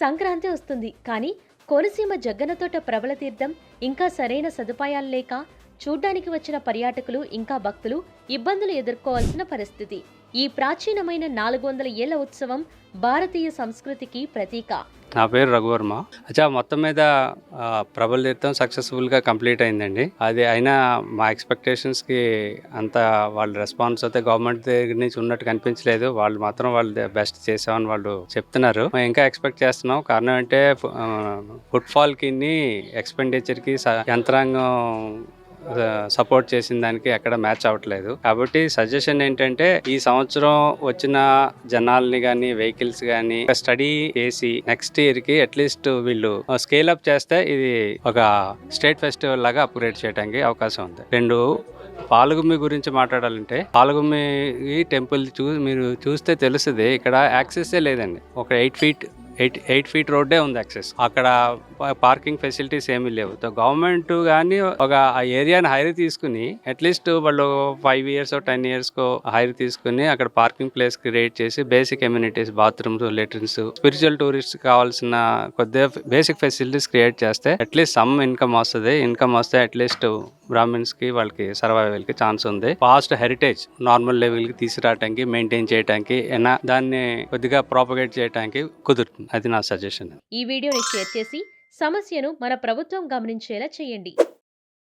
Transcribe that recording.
సంక్రాంతి వస్తుంది కానీ కోనసీమ జగ్గనతోట ప్రబల తీర్థం ఇంకా సరైన సదుపాయాలు లేక చూడ్డానికి వచ్చిన పర్యాటకులు ఇంకా భక్తులు ఇబ్బందులు ఎదుర్కోవాల్సిన పరిస్థితి. ఈ ప్రాచీనమైన 400 ఏళ్ల ఉత్సవం భారతీయ సంస్కృతికి ప్రతీక. నా పేరు రఘువర్మ. మొత్తం మీద ప్రబల తీర్థం సక్సెస్ఫుల్గా కంప్లీట్ అయిందండి. అది అయినా మా ఎక్స్పెక్టేషన్స్కి అంత వాళ్ళ రెస్పాన్స్ అయితే గవర్నమెంట్ దగ్గర నుంచి ఉన్నట్టు కనిపించలేదు. వాళ్ళు మాత్రం వాళ్ళు బెస్ట్ చేసామని వాళ్ళు చెప్తున్నారు. మేము ఇంకా ఎక్స్పెక్ట్ చేస్తున్నాం. కారణం అంటే ఫుట్ఫాల్కి ఎక్స్పెండిచర్కి యంత్రాంగం సపోర్ట్ చేసిన దానికి ఎక్కడ మ్యాచ్ అవ్వట్లేదు. కాబట్టి సజెషన్ ఏంటంటే ఈ సంవత్సరం వచ్చిన జనాల్ని కానీ వెహికల్స్ కానీ స్టడీ చేసి నెక్స్ట్ ఇయర్ కి అట్లీస్ట్ వీళ్ళు స్కేల్ అప్ చేస్తే ఇది ఒక స్టేట్ ఫెస్టివల్ లాగా అప్గ్రేడ్ చేయడానికి అవకాశం ఉంది. రెండు, పాలగుమ్మి గురించి మాట్లాడాలంటే పాలగుమ్మి టెంపుల్ మీరు చూస్తే తెలుస్తుంది. ఇక్కడ యాక్సెస్ లేదండి. ఒక 8 ఫీట్ రోడ్డే ఉంది యాక్సెస్. అక్కడ పార్కింగ్ ఫెసిలిటీస్ ఏమీ లేవు. గవర్నమెంట్ కానీ ఒక ఆ ఏరియాని హైర్ తీసుకుని అట్లీస్ట్ వాళ్ళు 5 years 10 years హైర్ తీసుకుని అక్కడ పార్కింగ్ ప్లేస్ క్రియేట్ చేసి basic amenities, bathrooms, latrines, spiritual tourist కావాల్సిన కొద్దిగా బేసిక్ ఫెసిలిటీస్ క్రియేట్ చేస్తే అట్లీస్ట్ సమ్ ఇన్కమ్ వస్తుంది. ఇన్కమ్ వస్తే అట్లీస్ట్ బ్రాహ్మిన్స్ కి వాళ్ళకి సర్వైవల్ కి ఛాన్స్ ఉంది. పాస్ట్ హెరిటేజ్ నార్మల్ లెవెల్ కి తీసుకురావడానికి, మెయింటైన్ చేయడానికి, దాన్ని కొద్దిగా ప్రాపగేట్ చేయడానికి కుదురుతుంది. అది నా సజెషన్. ఈ వీడియోని షేర్ చేసి సమస్యను మన ప్రభుత్వం గమనించేలా చేయండి.